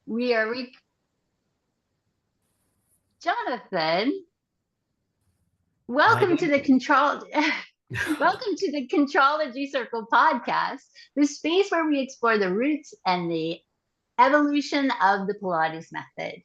We are Jonathan. Hi, Welcome to the Michael. control. Welcome to the Contrology Circle podcast, the space where we explore the roots and the evolution of the Pilates method.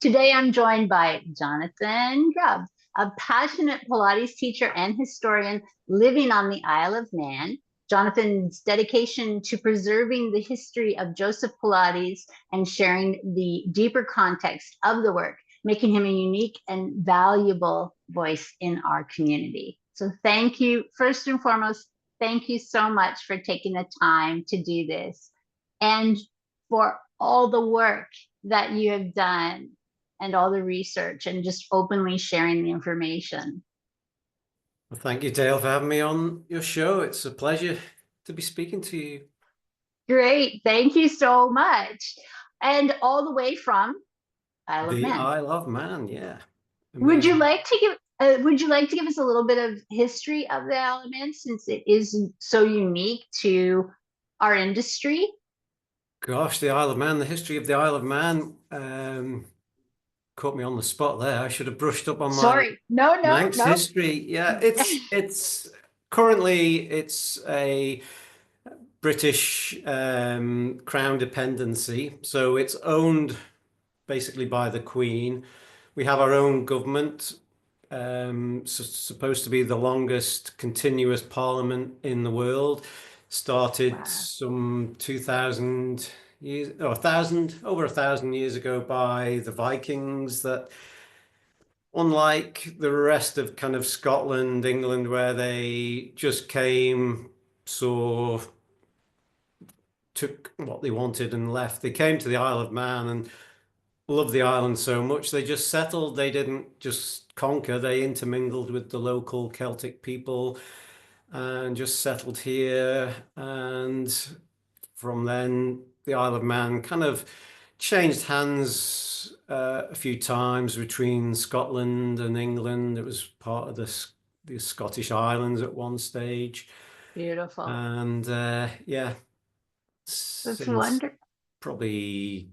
Today, I'm joined by Jonathan Grubb, a passionate Pilates teacher and historian living on the Isle of Man. Jonathan's dedication to preserving the history of Joseph Pilates and sharing the deeper context of the work, making him a unique and valuable voice in our community. So, thank you, first and foremost, thank you so much for taking the time to do this. And for all the work that you have done and all the research and just openly sharing the information. Well, thank you, Dale, for having me on your show. It's a pleasure to be speaking to you. Great. Thank you so much. And all the way from Isle of The Man. Isle of Man, yeah. Would you Amazing. like to give us a little bit of history of the Isle of Man since it is so unique to our industry? Gosh, the Isle of Man, the history of the Isle of Man caught me on the spot there. I should have brushed up on my Sorry. No, no, Manx no. history. Yeah, it's currently it's a British crown dependency, so it's owned basically by the Queen. We have our own government, supposed to be the longest continuous parliament in the world. Started Wow. some 2000 years, or over 1,000 years ago by the Vikings. That, unlike the rest of kind of Scotland, England, where they just came, saw, took what they wanted and left, they came to the Isle of Man and loved the island so much they just settled. They didn't just conquer, they intermingled with the local Celtic people and just settled here. And from then, the Isle of Man kind of changed hands a few times between Scotland and England. It was part of the Scottish Islands at one stage. Beautiful. And yeah, That's since wonderful. probably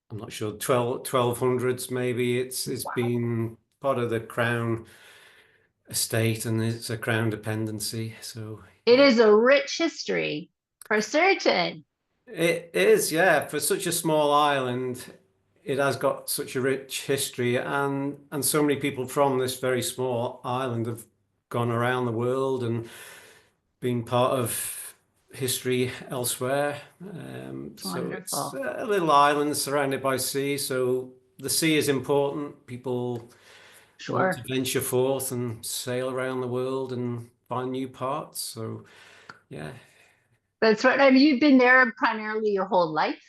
I'm not sure, 1200s maybe. It's Wow. been part of the Crown estate and it's a Crown dependency. So It yeah, is a rich history for certain. it is. Yeah, for such a small island, it has got such a rich history, and so many people from this very small island have gone around the world and been part of history elsewhere. It's So it's wonderful. a little island surrounded by sea. So the sea is important. People want to Sure. venture forth and sail around the world and find new parts. So yeah, That's what have you been there primarily your whole life?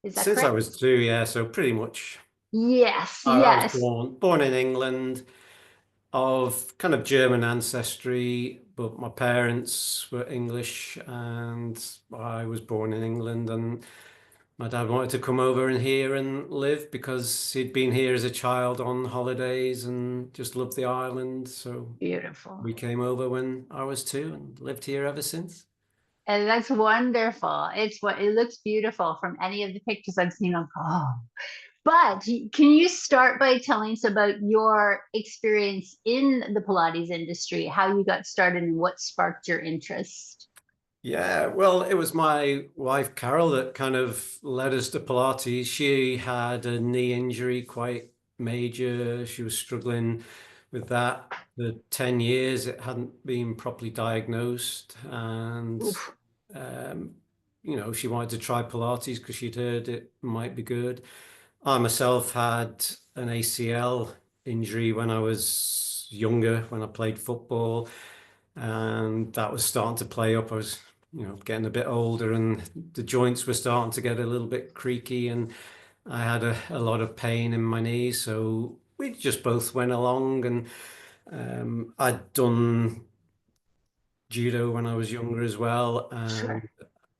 Is that since I correct? was 2, yeah. So pretty much, Yes, I was yes. born in England, of kind of German ancestry, but my parents were English, and I was born in England. And my dad wanted to come over in here and live because he'd been here as a child on holidays and just loved the island. So Beautiful. we came over when I was 2 and lived here ever since. And that's wonderful. It's what it looks beautiful from any of the pictures I've seen on. Oh, but can you start by telling us about your experience in the Pilates industry, how you got started and what sparked your interest? Yeah, well, it was my wife Carol that kind of led us to Pilates. She had a knee injury, quite major. She was struggling with that for 10 years. It hadn't been properly diagnosed. And, Oof. um, she wanted to try Pilates because she'd heard it might be good. I myself had an ACL injury when I was younger, when I played football, and that was starting to play up. I was, getting a bit older, and the joints were starting to get a little bit creaky, and I had a lot of pain in my knees. So we just both went along, and I'd done judo when I was younger as well, and Sure.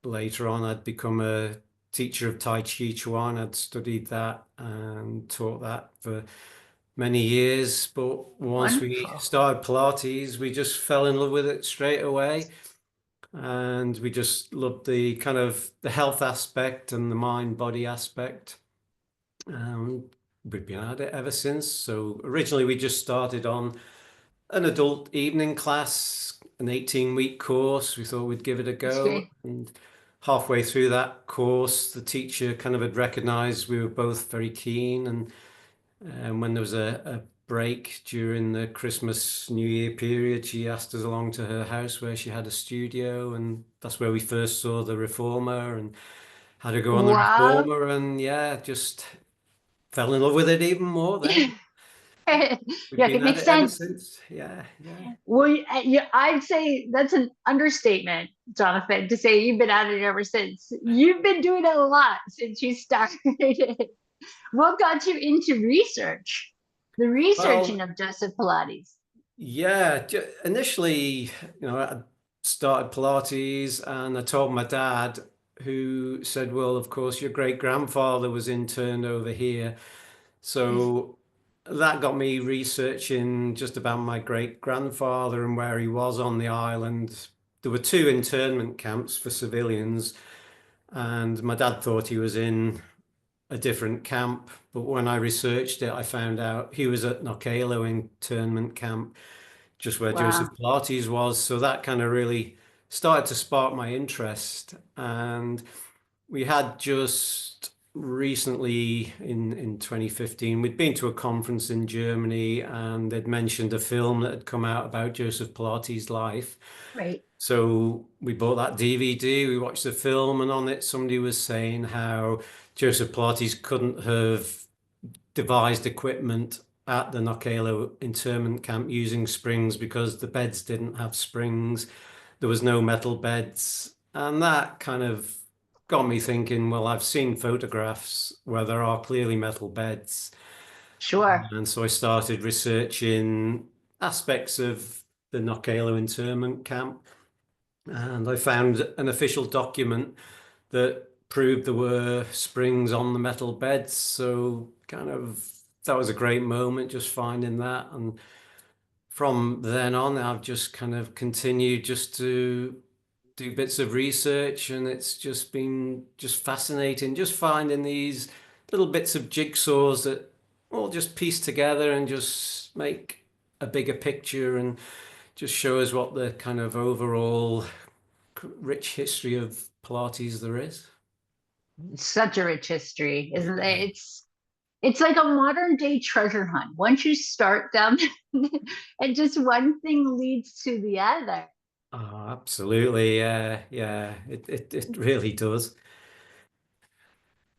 later on I'd become a teacher of Tai Chi Chuan. I'd studied that and taught that for many years. But once we Wonderful. started Pilates, we just fell in love with it straight away. And we just loved the kind of the health aspect and the mind body aspect. And we've been at it ever since. So originally we just started on an adult evening class, an 18-week course. We thought we'd give it a That's go. great. And halfway through that course, the teacher kind of had recognized we were both very keen. And when there was a break during the Christmas New Year period, she asked us along to her house where she had a studio. And that's where we first saw the reformer and had to go on the Wow. reformer. And yeah, just fell in love with it even more then. Yeah, We've been it at makes it ever sense. since. Yeah, yeah. Well, yeah, I'd say that's an understatement, Jonathan, to say you've been at it ever since. You've been doing it a lot since you started. What got you into research? The researching Well, of Joseph Pilates. yeah, initially, I started Pilates and I told my dad, who said, well, of course, your great grandfather was interned over here. So that got me researching just about my great grandfather and where he was on the island. There were two internment camps for civilians, and my dad thought he was in a different camp. But when I researched it, I found out he was at Knockalo internment camp, just where Joseph Wow. Pilates was. So that kind of really started to spark my interest. And we had just recently in 2015, we'd been to a conference in Germany and they'd mentioned a film that had come out about Joseph Pilates' life. Right. So we bought that DVD, we watched the film, and on it somebody was saying how Joseph Pilates couldn't have devised equipment at the Knockalo internment camp using springs because the beds didn't have springs. There was no metal beds. And that kind of got me thinking, well, I've seen photographs where there are clearly metal beds. Sure. And so I started researching aspects of the Knockalo internment camp. And I found an official document that proved there were springs on the metal beds. So kind of that was a great moment just finding that. And from then on, I've just kind of continued just to do bits of research, and it's just been just fascinating, just finding these little bits of jigsaws that all just piece together and just make a bigger picture and just show us what the kind of overall rich history of Pilates there is. Such a rich history, isn't Yeah. it? It's like a modern day treasure hunt. Once you start them, and just one thing leads to the other. Oh, absolutely. Yeah, yeah. It really does.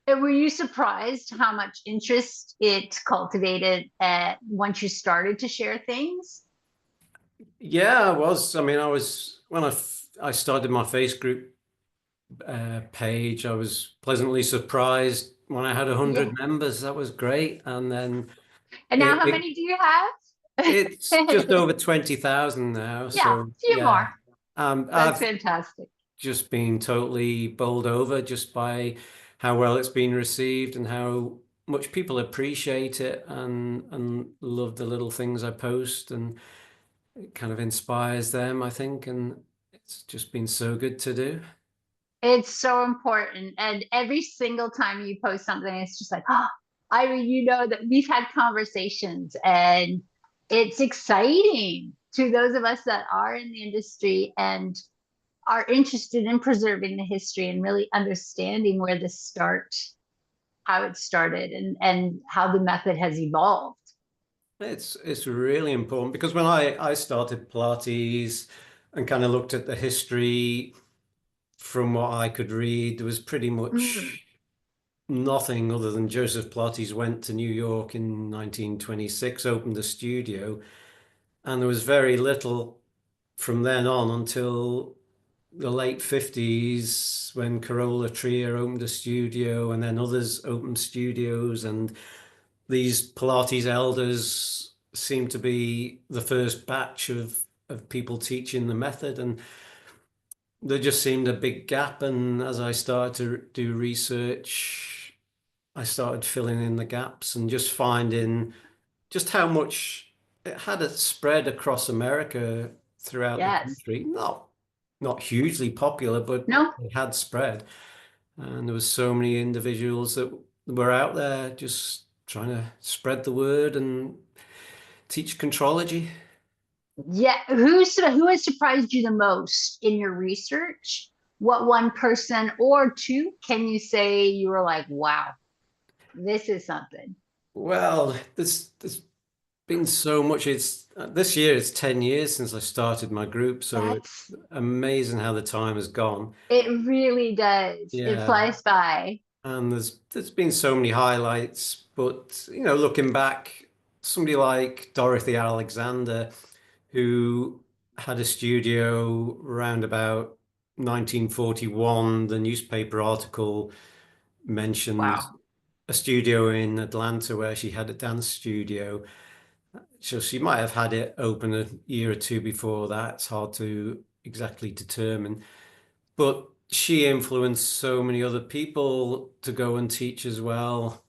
And were you surprised how much interest it cultivated once you started to share things? Yeah, I was. I mean, I was when I started my face group page. I was pleasantly surprised when I had Yeah. 100 members. That was great. And then And now it, how it many do you have? it's just over 20,000 now. Yeah, a So few yeah, more. That's I've fantastic. just been totally bowled over just by how well it's been received and how much people appreciate it and love the little things I post, and it kind of inspires them, I think, and it's just been so good to do. It's so important. And every single time you post something, it's just like, oh, I mean, you know that we've had conversations and it's exciting to those of us that are in the industry and are interested in preserving the history and really understanding where this start, how it started and how the method has evolved. It's really important because when I started Pilates and kind of looked at the history from what I could read, there was pretty Mm. much nothing other than Joseph Pilates went to New York in 1926, opened a studio, and there was very little from then on until the late 50s when Carola Trier opened a studio and then others opened studios, and these Pilates elders seem to be the first batch of people teaching the method, and there just seemed a big gap. And as I started to do research, I started filling in the gaps and just finding just how much it had a spread across America throughout the Yes. country. Not hugely popular, but No, it had spread. And there was so many individuals that we're out there just trying to spread the word and teach contrology. Yeah, who has surprised you the most in your research? What one person or two can you say you were like, wow, this is something? Well, there's been so much. It's this year it's 10 years since I started my group, so it's That's amazing how the time has gone. it really does. It Yeah. flies by. And there's been so many highlights, but looking back, somebody like Dorothy Alexander, who had a studio around about 1941, the newspaper article mentioned Wow. a studio in Atlanta where she had a dance studio. So she might have had it open a year or two before that. It's hard to exactly determine. But she influenced so many other people to go and teach as well.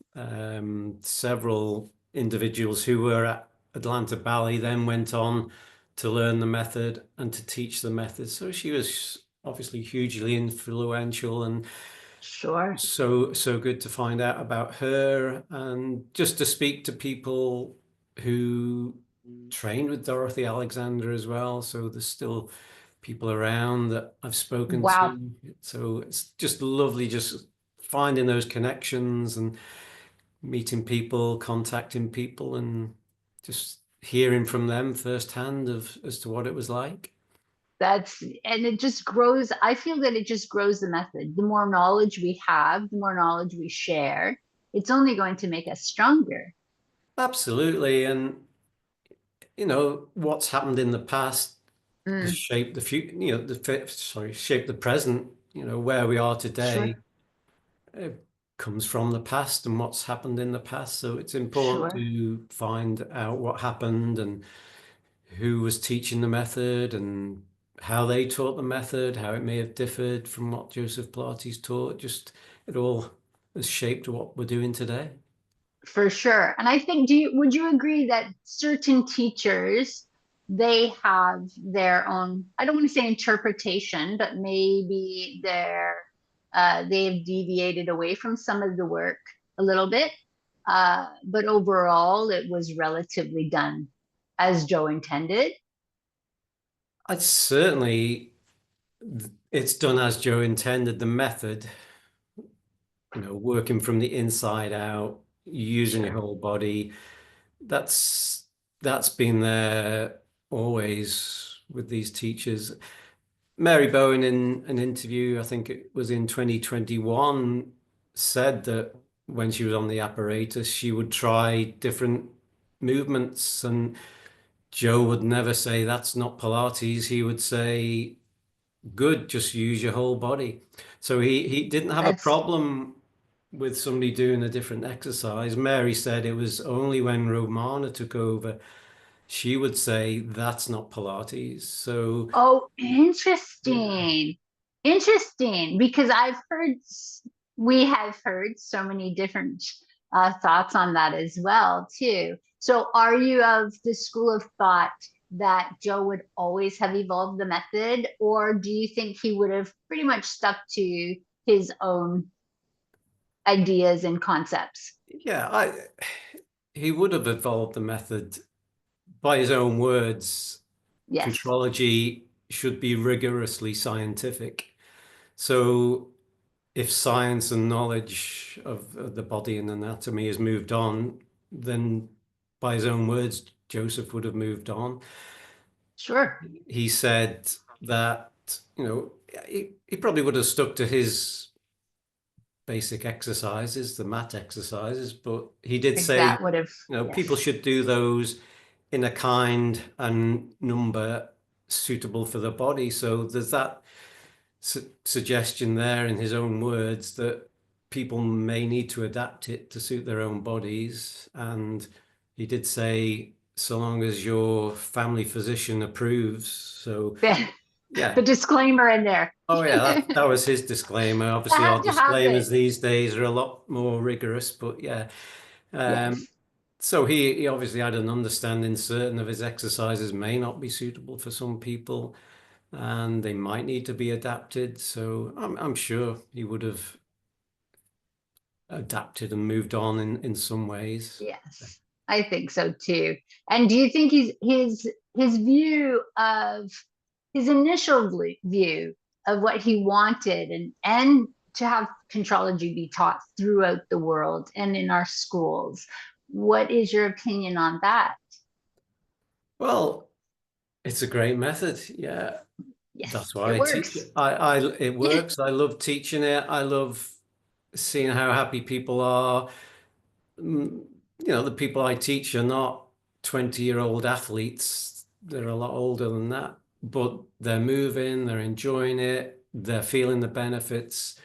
Several individuals who were at Atlanta Ballet then went on to learn the method and to teach the method. So she was obviously hugely influential, and Sure. so good to find out about her and just to speak to people who trained with Dorothy Alexander as well. So there's still people around that I've spoken Wow. to. So it's just lovely just finding those connections and meeting people, contacting people, and just hearing from them firsthand of as to what it was like. And it just grows. I feel that it just grows the method. The more knowledge we have, the more knowledge we share, it's only going to make us stronger. Absolutely. And what's happened in the past has Mm, shaped the future, shaped the present, where we are sure. today. It comes from the past and what's happened in the past. So it's important Sure. to find out what happened and who was teaching the method and how they taught the method, how it may have differed from what Joseph Pilates taught. Just it all has shaped what we're doing today. For sure. And I think, would you agree that certain teachers, they have their own, I don't want to say interpretation, but maybe they've deviated away from some of the work a little bit. But overall, it was relatively done as Joe intended. I'd certainly, it's done as Joe intended. The method, working from the inside out, using your Sure. whole body. That's that's been there always with these teachers. Mary Bowen in an interview, I think it was in 2021, said that when she was on the apparatus, she would try different movements, and Joe would never say that's not Pilates. He would say, "Good, just use your whole body." So he didn't have a That's problem with somebody doing a different exercise. Mary said it was only when Romana took over, she would say, that's not Pilates. So, Oh, yeah, interesting. Interesting. Because we have heard so many different thoughts on that as well, too. So, are you of the school of thought that Joe would always have evolved the method, or do you think he would have pretty much stuck to his own ideas and concepts? yeah, he would have evolved the method by his own words. Yes, Contrology should be rigorously scientific. So, if science and knowledge of the body and anatomy has moved on, then by his own words, Joseph would have moved on. sure. He said that, he probably would have stuck to his basic exercises, the mat exercises, but he did Think say, that would have, people yes, should do those in a kind and number suitable for the body. So there's that suggestion there in his own words that people may need to adapt it to suit their own bodies. And he did say, so long as your family physician approves. So, the yeah. disclaimer in there. Oh, yeah, that was his disclaimer. I Obviously, our have to have it. disclaimers these days are a lot more rigorous, but yeah. Um, Yes. so he obviously had an understanding certain of his exercises may not be suitable for some people and they might need to be adapted. So I'm sure he would have adapted and moved on in some ways. Yes, I think so too. And do you think his view of his initial view of what he wanted and to have contrology be taught throughout the world and in our schools? What is your opinion on that? Well, it's a great method. Yeah. Yes, That's why it I teach works. it. It works. I love teaching it. I love seeing how happy people are. Mm, the people I teach are not 20-year-old athletes. They're a lot older than that, but they're moving, they're enjoying it, they're feeling the benefits.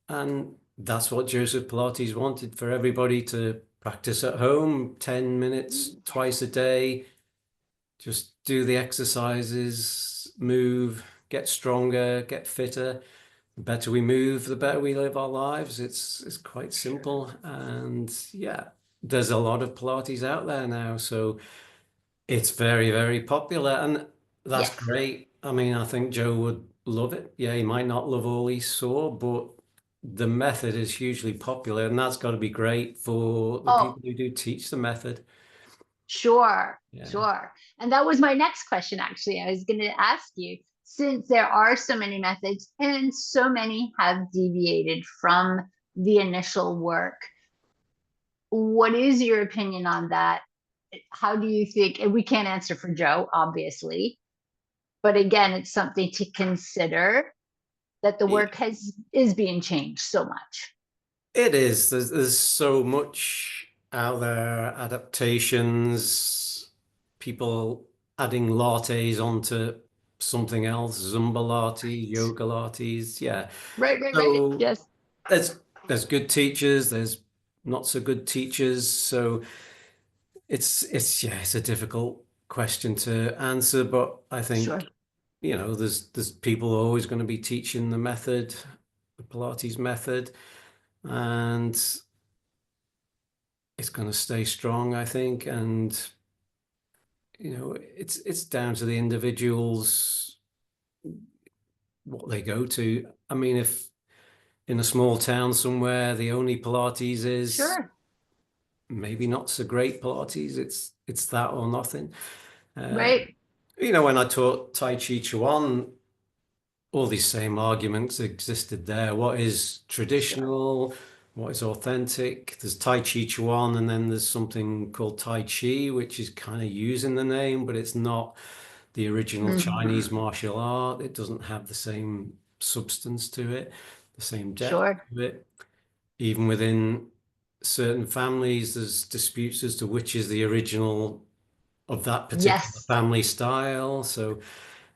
And that's what Joseph Pilates wanted for everybody to practice at home, 10 minutes twice a day. Just do the exercises, move, get stronger, get fitter. The better we move, the better we live our lives. It's quite simple. And yeah, there's a lot of Pilates out there now. So it's very, very popular. And that's Yes. great. I mean, I think Joe would love it. Yeah, he might not love all he saw, but the method is hugely popular. And that's got to be great for the Oh, people who do teach the method. sure, Yeah. sure. And that was my next question, actually. I was going to ask you, since there are so many methods and so many have deviated from the initial work, what is your opinion on that? How do you think, and we can't answer for Joe, obviously, but again, it's something to consider that the work is being changed so much. It is. There's so much out there, adaptations, people adding lattes onto something else, Zumba lattes, yoga lattes. Yeah. Right. So Yes, there's good teachers, there's not so good teachers. So it's a difficult question to answer, but I sure. think, there's people always going to be teaching the method, the Pilates method, and it's going to stay strong, I think. And it's down to the individuals what they go to. I mean, if in a small town somewhere the only Pilates is Sure. maybe not so great Pilates, it's that or nothing. Uh, Right. when I taught Tai Chi Chuan, all these same arguments existed there. What is Sure. traditional? What is authentic? There's Tai Chi Chuan, and then there's something called Tai Chi, which is kind of using the name, but it's not the original Hmm. Chinese martial art. It doesn't have the same substance to it, the same depth Sure. to it. Even within certain families, there's disputes as to which is the original of that particular Yes. family style. So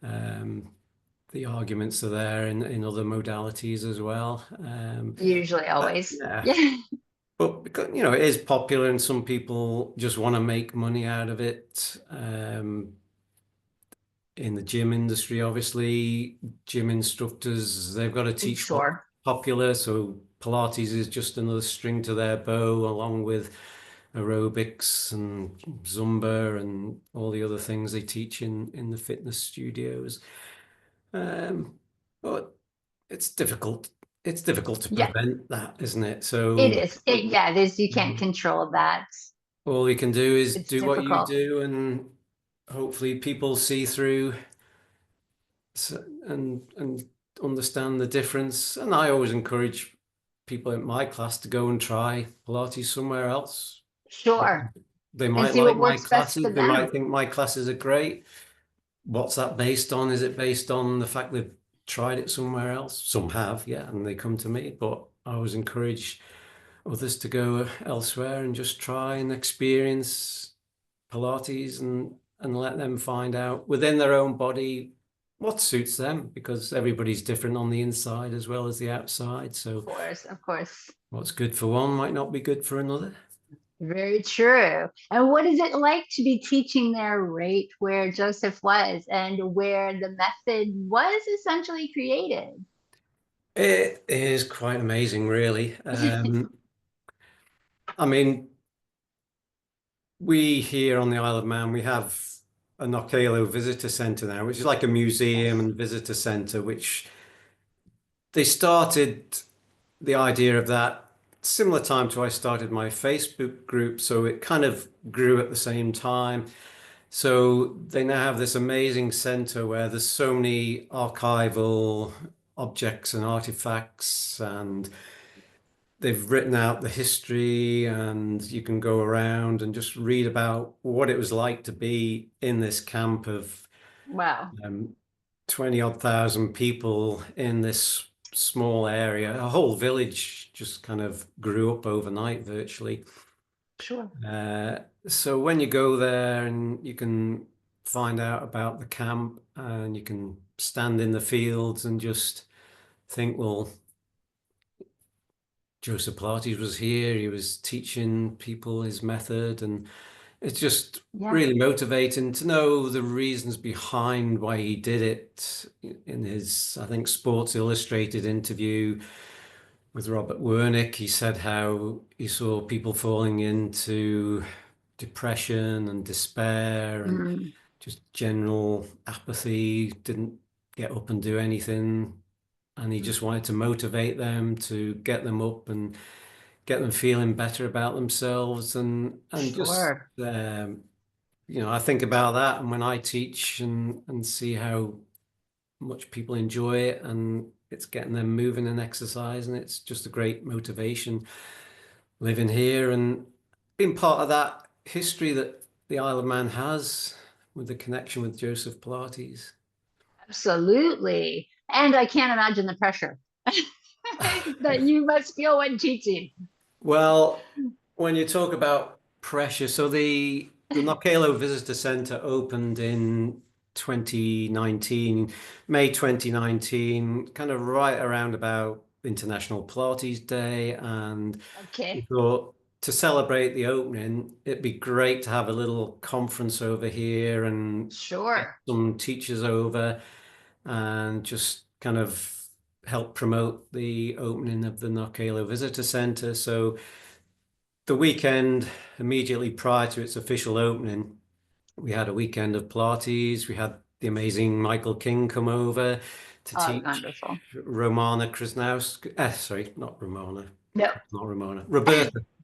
um, the arguments are there in other modalities as well. Usually, But always. yeah, Yeah. but because it is popular and some people just want to make money out of it. In the gym industry, obviously, gym instructors, they've got to teach what's Sure. popular. So Pilates is just another string to their bow, along with aerobics and Zumba and all the other things they teach in the fitness studios. Um, but it's difficult. It's difficult to Yeah. prevent that, isn't it? It So is. Yeah, it is. You can't mhm, control that. all you can do is It's do what you difficult. do, and hopefully people see through and understand the difference. And I always encourage people in my class to go and try Pilates somewhere else. Sure. They And might see like what my works best for classes. They might them. think my classes are great. What's that based on? Is it based on the fact they've tried it somewhere else? Some have, yeah, and they come to me. But I always encourage others to go elsewhere and just try and experience Pilates and let them find out within their own body what suits them, because everybody's different on the inside as well as the outside. So Of course, of course. what's good for one might not be good for another. Very true. And what is it like to be teaching there right where Joseph was and where the method was essentially created? It is quite amazing, really. I mean, we here on the Isle of Man, we have a Knockalo Visitor Centre now, which is like a museum Yes. and visitor centre, which they started the idea of that similar time to I started my Facebook group, so it kind of grew at the same time. So they now have this amazing center where there's so many archival objects and artifacts, and they've written out the history, and you can go around and just read about what it was like to be in this camp of Wow. 20 odd thousand people in this small area. A whole village just kind of grew up overnight virtually. Sure. So when you go there and you can find out about the camp and you can stand in the fields and just think, well, Joseph Pilates was here, he was teaching people his method, and it's just Yeah. really motivating to know the reasons behind why he did it. In his, I think, Sports Illustrated interview with Robert Wernick, he said how he saw people falling into depression and despair and Mm, just general apathy, didn't get up and do anything. And he just wanted to motivate them to get them up and get them feeling better about themselves and just sure. I think about that, and when I teach and see how much people enjoy it, and it's getting them moving and exercising, it's just a great motivation living here and being part of that history that the Isle of Man has with the connection with Joseph Pilates. Absolutely. And I can't imagine the pressure that you must feel when teaching. Well, when you talk about pressure, so the Macleod Visitor Centre opened in 2019, May 2019, kind of right around about International Pilates Day, and we Okay. thought to celebrate the opening, it'd be great to have a little conference over here and get Sure. some teachers over and just kind of help promote the opening of the Macleod Visitor Centre. So the weekend immediately prior to its official opening, we had a weekend of Pilates. We had the amazing Michael King come over to Oh, teach wonderful. Romana Krasnowska. Sorry, not Romana. No. Not Ramona.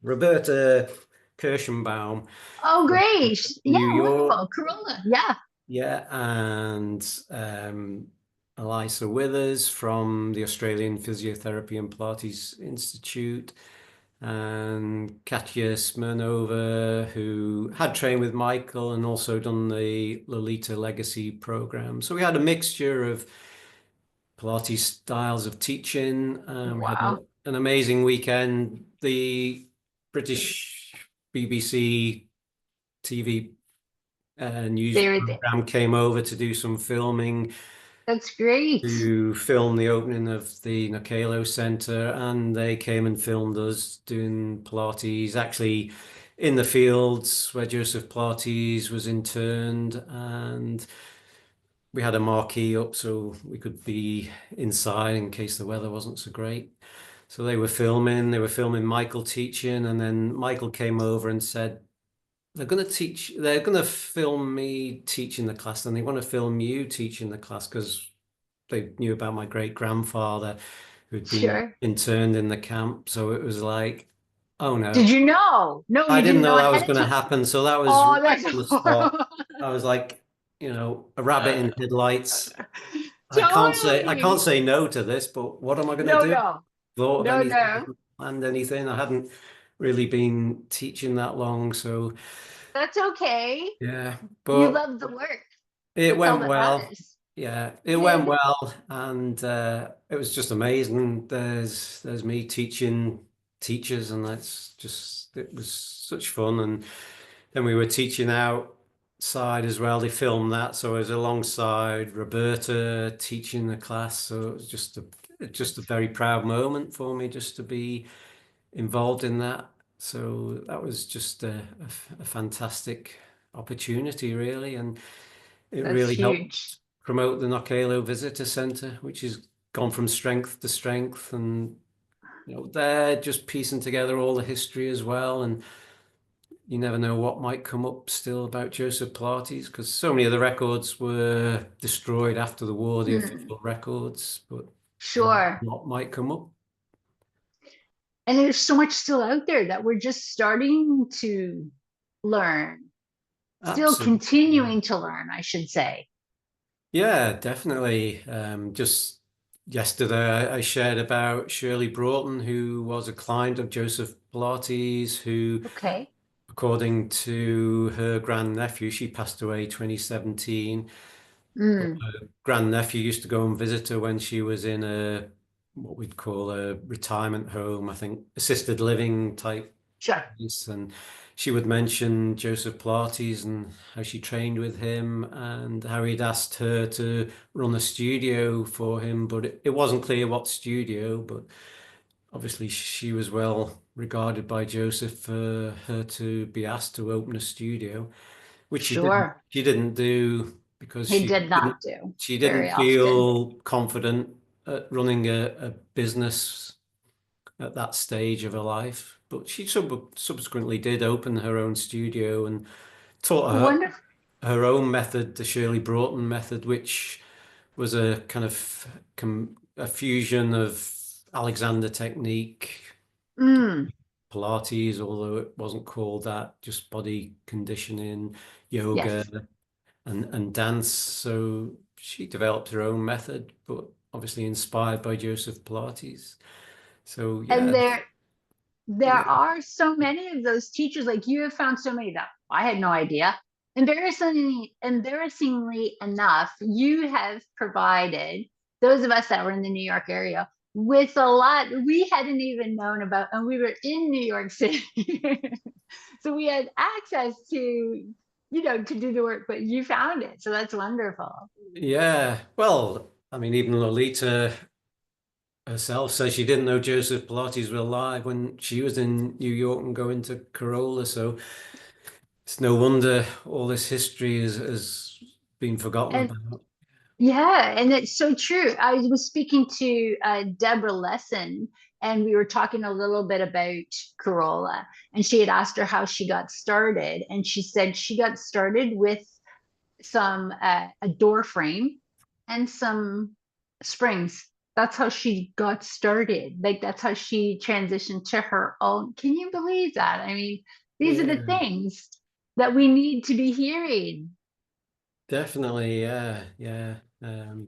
Roberta Kirschenbaum Oh, from great. Yeah, New York. wonderful. Corona. Yeah. Yeah, and Elisa Withers from the Australian Physiotherapy and Pilates Institute, and Katya Smirnova, who had trained with Michael and also done the Lolita Legacy program. So we had a mixture of Pilates styles of teaching. We had Wow. an amazing weekend. The British BBC TV news There, program came over to do some filming, that's great. to film the opening of the Nakalo Centre, and they came and filmed us doing Pilates, actually in the fields where Joseph Pilates was interned, and we had a marquee up so we could be inside in case the weather wasn't so great. So they were filming Michael teaching, and then Michael came over and said, they're going to film me teaching the class, and they want to film you teaching the class because they knew about my great grandfather who'd been Sure. interned in the camp. So it was like, oh Did no, you know? No, I you didn't didn't know know that was ahead of going to time. happen. So that was Oh, right that's on the spot. I was like, a rabbit in headlights. I can't totally. say no to this, but what am I going to No, do? no, Thought of no, anything, no. planned anything. I hadn't really been teaching that long, so That's okay. yeah. You But love the work. it That's all went that well. matters. Yeah, it went well, and it was just amazing. There's me teaching teachers, and it was such fun. And then we were teaching outside as well. They filmed that, so I was alongside Roberta teaching the class. So it was just a very proud moment for me just to be involved in that. So that was just a fantastic opportunity, really, and it That's really helped huge. promote the Knockalo Visitor Centre, which has gone from strength to strength. And they're just piecing together all the history as well. And you never know what might come up still about Joseph Pilates, because so many of the records were destroyed after the war, the Hmm. official records, but Sure. what might come up. And there's so much still out there that we're just starting to learn, still Absolutely. Yeah. continuing to learn, I should say. Yeah, definitely. Just yesterday, I shared about Shirley Broughton, who was a client of Joseph Pilates, who, Okay. according to her grandnephew, she passed away 2017. But Mm, her grandnephew used to go and visit her when she was in a what we'd call a retirement home, I think assisted living type sure. place. And she would mention Joseph Pilates and how she trained with him and how he'd asked her to run a studio for him, but it wasn't clear what studio. But obviously, she was well regarded by Joseph for her to be asked to open a studio, which she didn't. Sure. She didn't do because He did didn't. not do She didn't very often. feel confident at running a business at that stage of her life. But she subsequently did open her own studio and taught Wonderful. her own method, the Shirley Broughton method, which was a kind of a fusion of Alexander technique, Mm, Pilates, although it wasn't called that, just body conditioning, yoga, yes. and dance. So she developed her own method, but obviously inspired by Joseph Pilates. So And yeah, there are so many of those teachers, like you have found so many that I had no idea. Embarrassingly enough, you have provided those of us that were in the New York area with a lot we hadn't even known about, and we were in New York City. So we had access to, to do the work, but you found it. So that's wonderful. yeah. Well, I mean, even Lolita herself says she didn't know Joseph Pilates was alive when she was in New York and going to Corolla. So it's no wonder all this history has been forgotten And about. yeah, and it's so true. I was speaking to Deborah Lesson, and we were talking a little bit about Corolla, and she had asked her how she got started, and she said she got started with some a door frame and some springs. That's how she got started. Like that's how she transitioned to her own. Can you believe that? I mean, these are the Yeah, things that we need to be hearing, definitely. Yeah, yeah.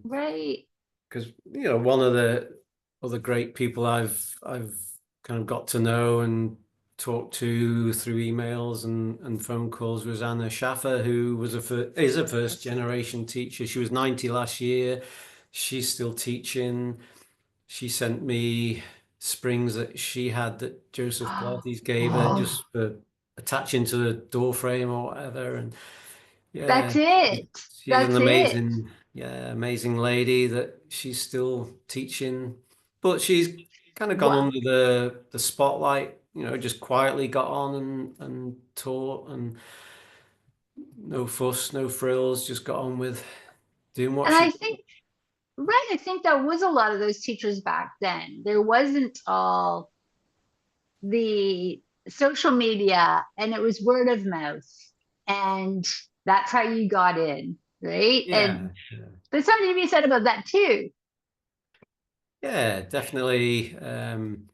right? Because one of the other great people I've kind of got to know and talked to through emails and phone calls was Anna Schaffer, who is a first generation teacher. She was 90 last year. She's still teaching. She sent me springs that she had that Joseph Pilates gave her Oh, just for attaching to the door frame or whatever. And yeah, that's it. she's an That's it. amazing, yeah, amazing lady that she's still teaching, but she's kind of gone Wow. under the spotlight, just quietly got on and taught and no fuss, no frills, just got on with doing what And she I did. think, right, I think that was a lot of those teachers back then. There wasn't all the social media, and it was word of mouth. And that's how you got in, right? Yeah, And yeah, there's something to be said about that too. yeah, definitely. And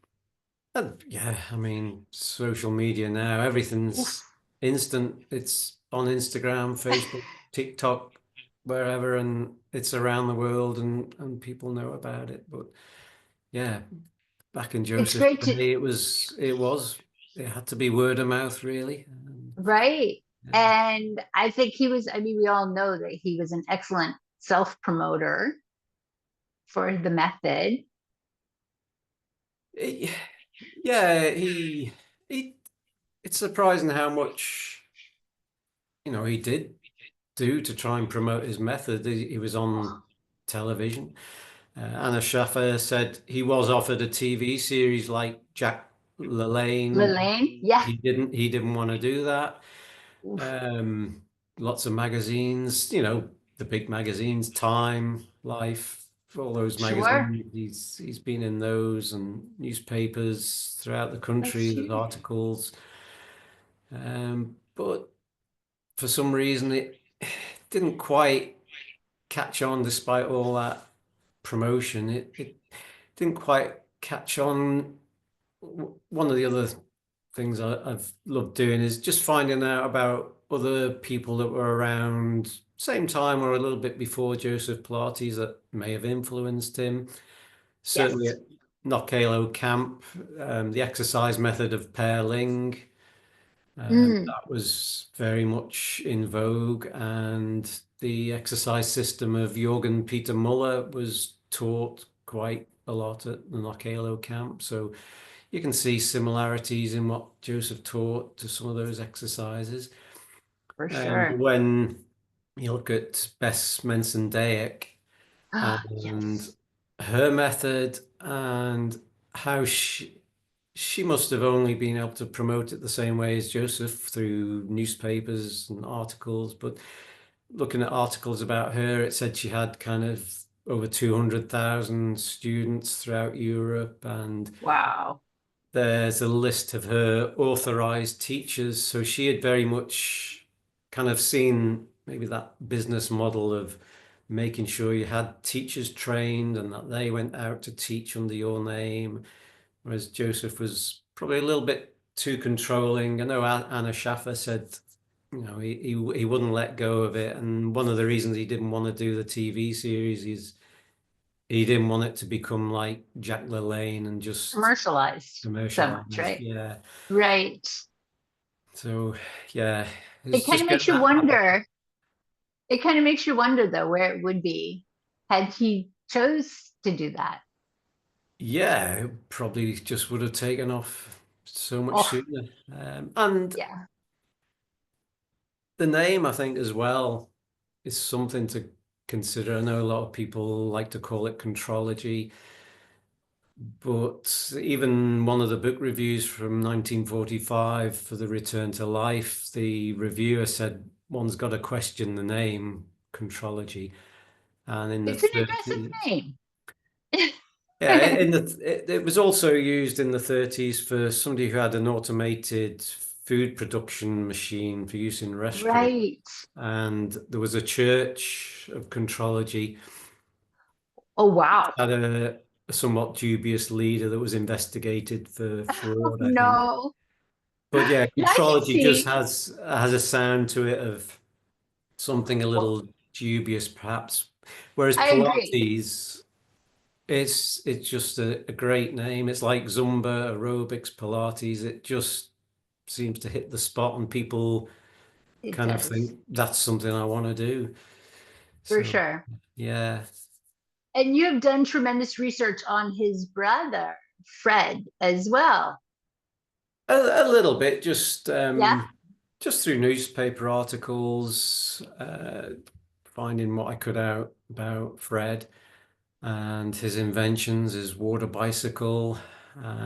yeah, I mean, social media now, everything's Oof. instant. It's on Instagram, Facebook, TikTok, wherever, and it's around the world and people know about it. But yeah, back in It's Joseph's great to, day, it had to be word of mouth, really. right? Yeah. And I think he was, I mean, we all know that he was an excellent self promoter for the method. It- yeah, he, it's surprising how much, he did do to try and promote his method. He was on television. Anna Schaffer said he was offered a TV series like Jack LaLanne. Lillian, yeah. He didn't want to do that. Oof. Um, Lots of magazines, the big magazines, Time, Life, all those Sure. magazines. He's been in those and newspapers throughout the That's country. There's huge. articles. But for some reason it didn't quite catch on despite all that promotion. It didn't quite catch on one of the other things I've loved doing is just finding out about other people that were around same time or a little bit before Joseph Pilates that may have influenced him. Certainly Yes. at Macleod camp, the exercise method of Pear Ling, Mm, that was very much in vogue, and the exercise system of Jorgen Peter Muller was taught quite a lot at the Macleod camp. So you can see similarities in what Joseph taught to some of those exercises. for And sure. when you look at Bess Manson Dayek Ah, and yes. her method and how she must have only been able to promote it the same way as Joseph through newspapers and articles. But looking at articles about her, it said she had kind of over 200,000 students throughout Europe, and Wow. there's a list of her authorized teachers. So she had very much kind of seen maybe that business model of making sure you had teachers trained and that they went out to teach under your name. Whereas Joseph was probably a little bit too controlling. I know Anna Schaffer said, he wouldn't let go of it. And one of the reasons he didn't want to do the TV series is he didn't want it to become like Jack LaLanne and just Commercialized so much, commercialized. right? Yeah. Right. So yeah, It it's kind just of makes getting you that habit. wonder. It kind of makes you wonder, though, where it would be had he chose to do that. Yeah, it probably just would have taken off so much Oh, sooner. And yeah. the name, I think, as well, is something to consider. I know a lot of people like to call it contrology, but even one of the book reviews from 1945 for The Return to Life, the reviewer said one's got to question the name contrology. And in the It's an aggressive 30s, name. yeah, it was also used in the 30s for somebody who had an automated food production machine for use in restaurants. Right. And there was a church of contrology Oh, wow. had a somewhat dubious leader that was investigated for Oh, fraud, I think. no. But yeah, Yeah, I can contrology just see. has a sound to it of something a Well, little dubious, perhaps. Whereas I agree. Pilates, it's just a great name. It's like Zumba, aerobics, Pilates. It just seems to hit the spot, and people It kind of does, think that's something I want to do. for So sure. yeah. And you have done tremendous research on his brother, Fred, as well. A little bit, Yeah. just through newspaper articles, finding what I could out about Fred and his inventions, his water bicycle,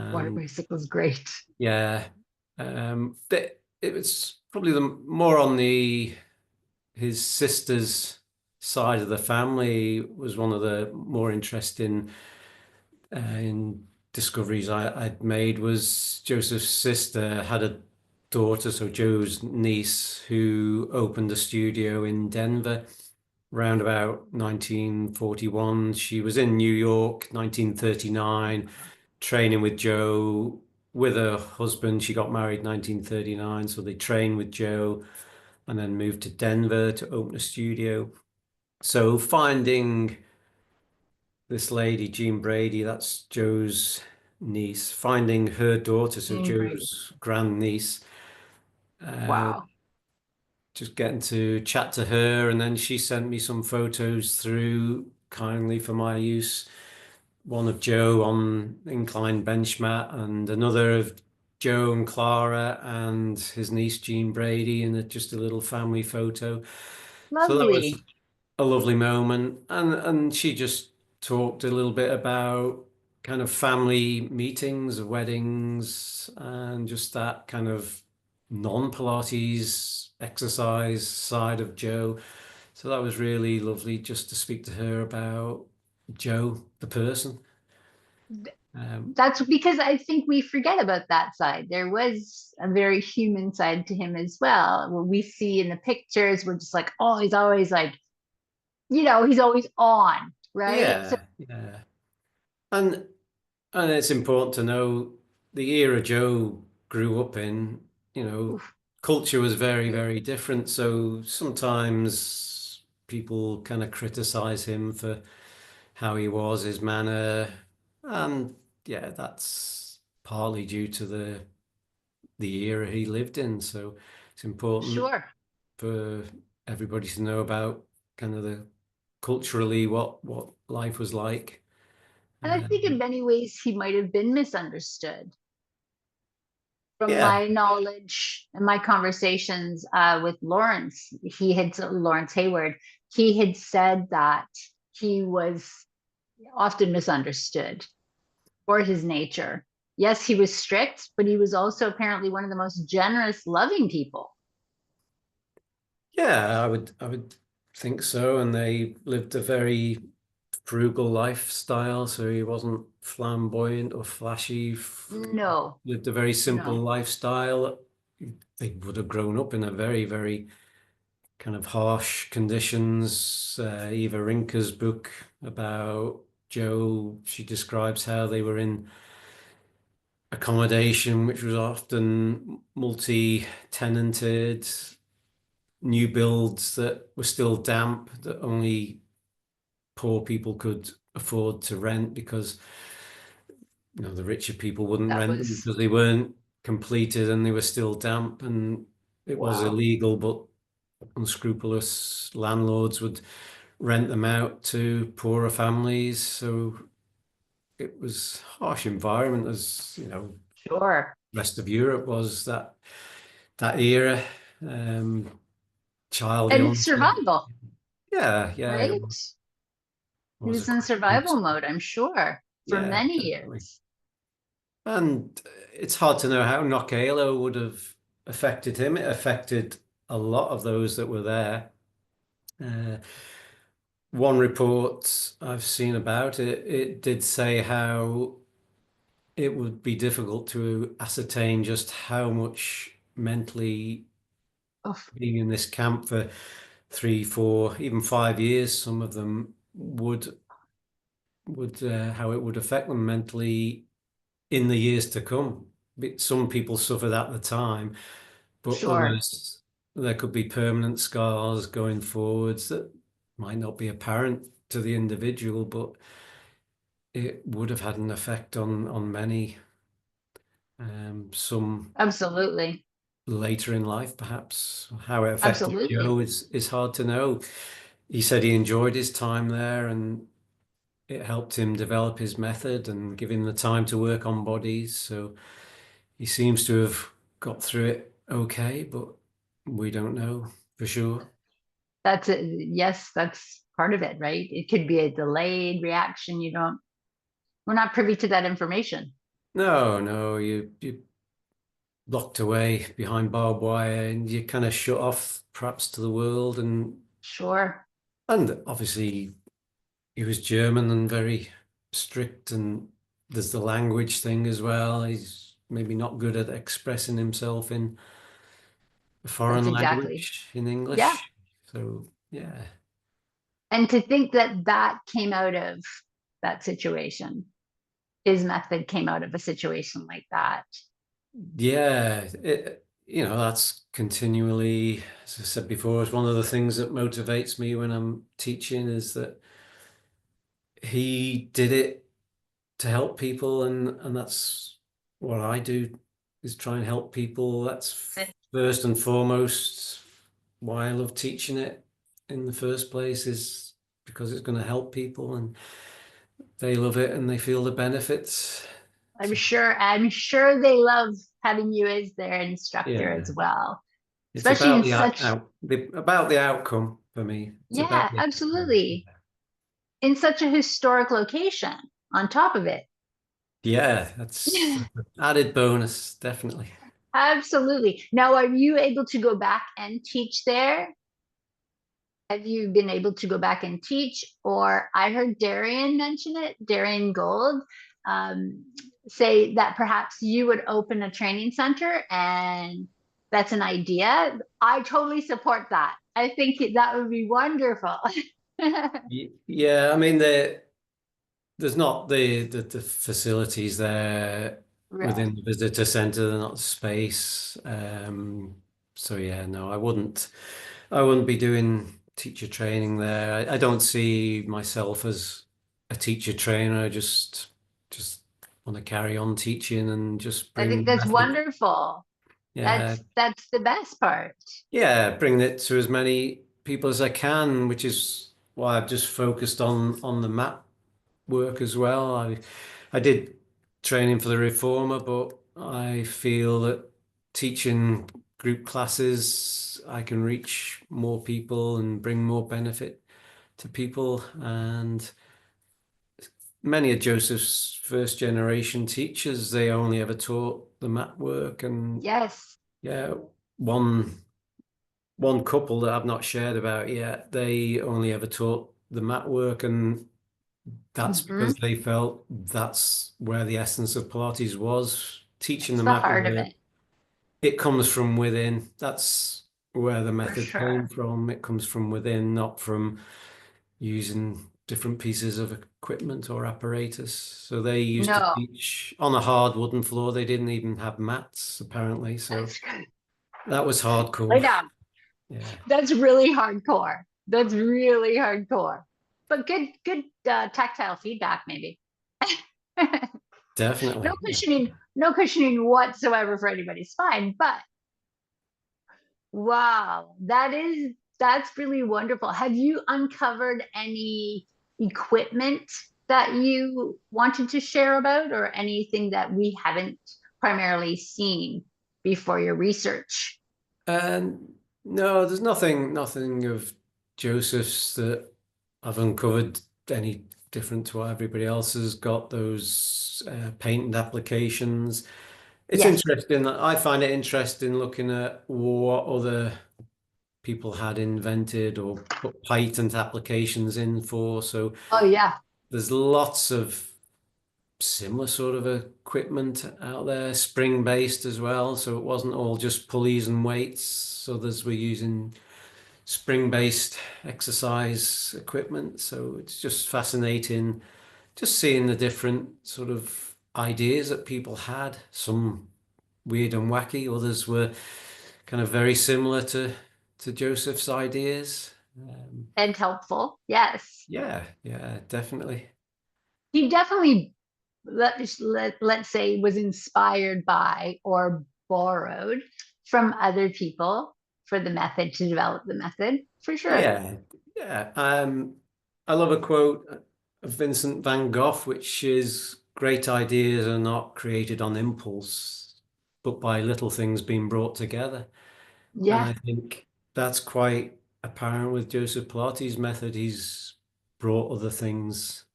Water and bicycle is great. yeah, it was probably the more on the his sister's side of the family was one of the more interesting in discoveries I'd made was Joseph's sister had a daughter, so Joe's niece, who opened a studio in Denver around about 1941. She was in New York, 1939, training with Joe with her husband. She got married 1939, so they trained with Joe and then moved to Denver to open a studio. So finding this lady, Jean Brady, that's Joe's niece, finding her daughter, so Jean Brady. Joe's grandniece, uh, Wow. just getting to chat to her. And then she sent me some photos through kindly for my use. One of Joe on inclined bench mat and another of Joe and Clara and his niece Jean Brady and just a little family photo. So that was Lovely. a lovely moment. And she just talked a little bit about kind of family meetings, weddings, and just that kind of non-Pilates exercise side of Joe. So that was really lovely just to speak to her about Joe, the person. Um, That's because I think we forget about that side. There was a very human side to him as well. What we see in the pictures, we're just like, oh, he's always like, he's always on, right? So yeah, yeah. And and it's important to know. the era Joe grew up in, you know, Oof. culture was very, very different. So sometimes people kind of criticize him for how he was, his manner, and yeah, that's partly due to the era he lived in. So it's important Sure. for everybody to know about kind of the culturally what life was like. And I think in Um, many ways he might have been misunderstood. From yeah, my knowledge and my conversations with Lawrence Hayward, he had said that he was often misunderstood for his nature. Yes, he was strict, but he was also apparently one of the most generous, loving people. yeah, I would think so. And they lived a very frugal lifestyle, so he wasn't flamboyant or flashy. No, Lived a very simple no, lifestyle. They would have grown up in a very, very kind of harsh conditions. Eva Rinker's book about Joe, she describes how they were in accommodation, which was often multi-tenanted, new builds that were still damp, that only poor people could afford to rent because the richer people wouldn't that rent them was because they weren't completed and they were still damp and it was wow. illegal, but unscrupulous landlords would rent them out to poorer families. So it was harsh environment, as Sure. rest of Europe was that era. Um, Child And it's illness. survival, Yeah, yeah, it right? He was a was in great survival mode, I'm sure, for yeah, many definitely. years. And it's hard to know how Knockalo would have affected him. It affected a lot of those that were there. Uh, One report I've seen about it, it did say how it would be difficult to ascertain just how much mentally Oh, being in this camp for 3, 4, even 5 years, some of them would how it would affect them mentally in the years to come. Some people suffered at the time, but sure. others, there could be permanent scars going forwards that might not be apparent to the individual, but it would have had an effect on many. Some Absolutely. later in life, perhaps. How it affected Absolutely. Joe is hard to know. He said he enjoyed his time there and it helped him develop his method and give him the time to work on bodies. So he seems to have got through it okay, but we don't know for sure. That's it. Yes, that's part of it, right? It could be a delayed reaction. We're not privy to that information. No, no, you locked away behind barbed wire and you kind of shut off perhaps to the world Sure. and obviously he was German and very strict and there's the language thing as well. He's maybe not good at expressing himself in a That's foreign exactly. language in Yeah. English. So yeah. And to think that that came out of that situation, his method came out of a situation like that. Yeah, that's continually, as I said before, is one of the things that motivates me when I'm teaching is that he did it to help people and that's what I do is try and help people. That's first and foremost why I love teaching it in the first place is because it's going to help people and they love it and they feel the benefits. I'm sure they love having you as their instructor as Yeah. well, It's especially about in the such, about the outcome for me. It's about yeah, the outcome. absolutely. In such a historic location on top of it. Yeah, that's an added bonus, definitely. Absolutely. Now, are you able to go back and teach there? Have you been able to go back and teach? Or I heard Darian mention it, Darian Gold, um, say that perhaps you would open a training center, and that's an idea. I totally support that. I think that would be wonderful. Yeah, I mean there's not the facilities there Right. within the visitor center, they're not space. So yeah, no, I wouldn't be doing teacher training there. I don't see myself as a teacher trainer. I just want to carry on teaching and just I think bring that's method. wonderful. Yeah, That's the best part. yeah, bring it to as many people as I can, which is why I've just focused on the mat work as well. I did training for the reformer, but I feel that teaching group classes, I can reach more people and bring more benefit to people. And many of Joseph's first generation teachers, they only ever taught the mat work. And Yes. yeah, one one couple that I've not shared about yet, they only ever taught the mat work, and that's because Hmm. they felt that's where the essence of Pilates was, teaching It's the the mat heart of work. it, It comes from within. That's where the for method came sure. from. It comes from within, not from using different pieces of equipment or apparatus. So they used to No, teach on a hard wooden floor. They didn't even have mats, apparently. So that's good. that was I hardcore. know. Yeah, That's really hardcore. That's really hardcore. But good tactile feedback, maybe. No definitely. Yeah. cushioning, no cushioning whatsoever for anybody's spine. But wow, that's really wonderful. Have you uncovered any equipment that you wanted to share about, or anything that we haven't primarily seen before your research? And no, there's nothing of Joseph's that I've uncovered any different to what everybody else has got, those patent applications. It's Yes. interesting. I find it interesting looking at what other people had invented or put patent applications in for. So Oh yeah. there's lots of similar sort of equipment out there, spring based as well. So it wasn't all just pulleys and weights. Others were using spring based exercise equipment. So it's just fascinating just seeing the different sort of ideas that people had. Some weird and wacky, others were kind of very similar to Joseph's ideas. And helpful. Yes. Yeah, yeah, definitely. He definitely, let's say, was inspired by or borrowed from other people for the method, to develop the method, for sure. Yeah, yeah. I love a quote of Vincent van Gogh, which is great ideas are not created on impulse, but by little things being brought together. And Yeah, I think that's quite apparent with Joseph Pilates' method. He's brought other things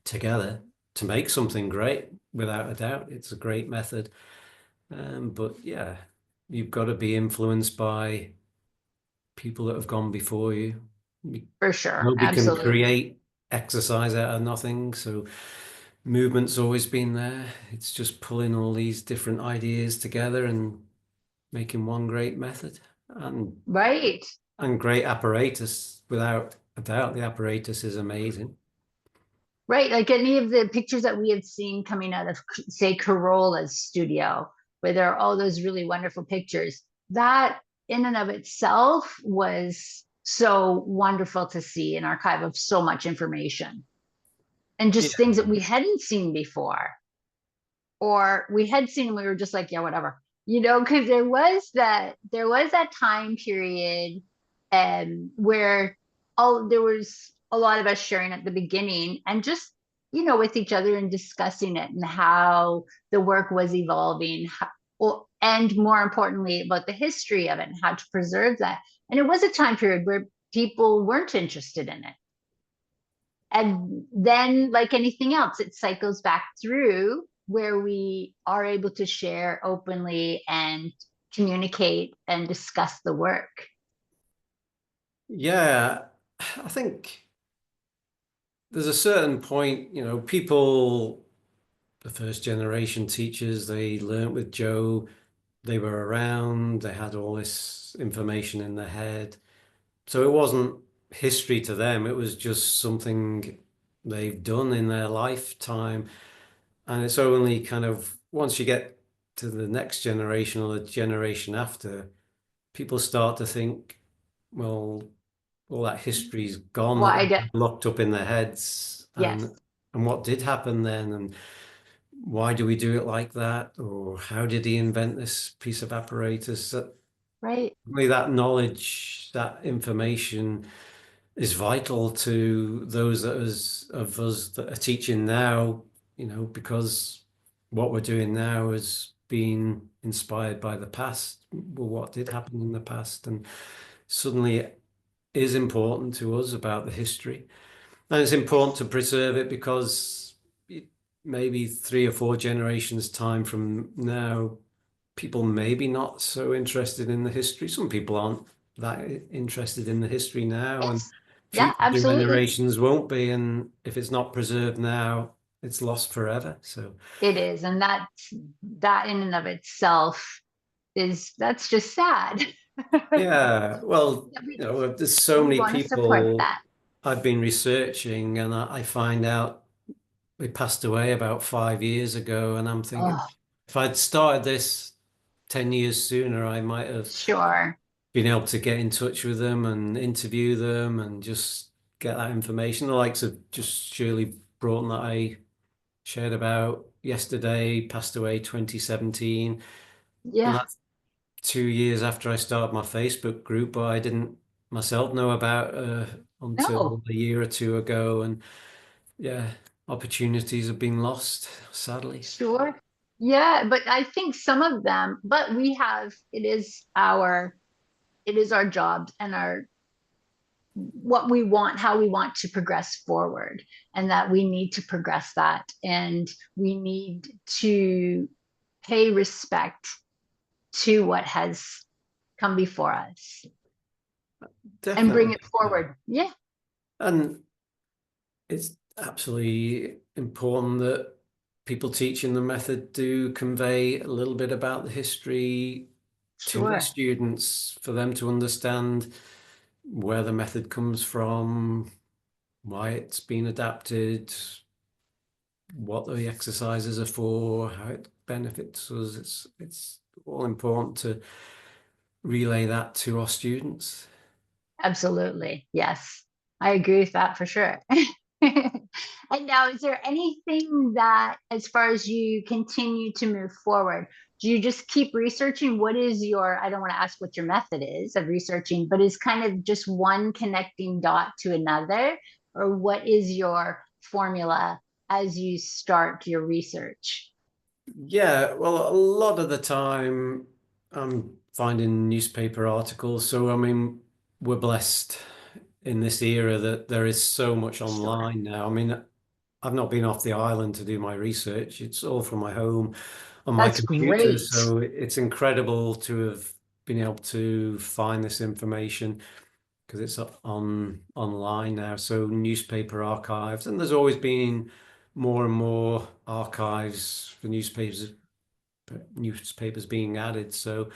together to make something great, without a doubt. It's a great method. But yeah, you've got to be influenced by people that have gone before you. for sure. Nobody can Absolutely. create exercise out of nothing. So movement's always been there. It's just pulling all these different ideas together and making one great method. Right. And great apparatus, without a doubt. The apparatus is amazing. Right. Like any of the pictures that we have seen coming out of, say, Corolla's studio, where there are all those really wonderful pictures, that in and of itself was so wonderful to see, an archive of so much information and Yeah. just things that we hadn't seen before, or we had seen and we were just like, yeah, whatever, because there was that time period, where all there was a lot of us sharing at the beginning, and just with each other and discussing it, and how the work was evolving, and more importantly about the history of it and how to preserve that. And it was a time period where people weren't interested in it, and then, like anything else, it cycles back through where we are able to share openly and communicate and discuss the work. Yeah. I think there's a certain point, people, the first generation teachers, they learnt with Joe, they were around, they had all this information in their head. So it wasn't history to them, it was just something they've done in their lifetime. And it's only kind of once you get to the next generation or the generation after, people start to think, well, all that history's gone that Why do, they locked up in their heads, yes, and what did happen then, and why do we do it like that, or how did he invent this piece of apparatus? That right? really, that knowledge, that information is vital to those of us that are teaching now, because what we're doing now is being inspired by the past, well, what did happen in the past, and suddenly it is important to us about the history. And it's important to preserve it because maybe 3 or 4 generations time from now, people maybe not so interested in the history. Some people aren't that interested in the history now, and Yes. Yeah, future absolutely. generations won't be. And if it's not preserved now, it's lost forever. So It is. And that in and of itself that's just sad. yeah, well, Yeah, there's so we many want to support people that. I've been researching, and I find out they passed away about 5 years ago, and I'm thinking, Oh, if I'd started this 10 years sooner, I might have sure. been able to get in touch with them and interview them and just get that information. The likes of just Shirley Broughton that I shared about yesterday passed away 2017. And Yeah. that's 2 years after I started my Facebook group, but I didn't myself know about No, until a year or two ago. And yeah, opportunities have been lost, sadly. sure. Yeah, but I think some of them, but it is our jobs and our what we want, how we want to progress forward, and that we need to progress that. And we need to pay respect to what has come before us and bring Definitely. it forward. Yeah, And it's absolutely important that people teaching the method do convey a little bit about the history to their sure. students for them to understand where the method comes from, why it's been adapted, what the exercises are for, how it benefits us. It's all important to relay that to our students. Absolutely. Yes. I agree with that for sure. And now, is there anything that, as far as you continue to move forward, do you just keep researching? What is your, I don't want to ask what your method is of researching, but is kind of just one connecting dot to another? Or what is your formula as you start your research? Yeah, well, a lot of the time I'm finding newspaper articles. So, I mean, we're blessed in this era that there is so much Sure. online now. I mean, I've not been off the island to do my research. It's all from my home on my That's computer. great. So it's incredible to have been able to find this information because it's online now. So newspaper archives, and there's always been more and more archives for newspapers being added. So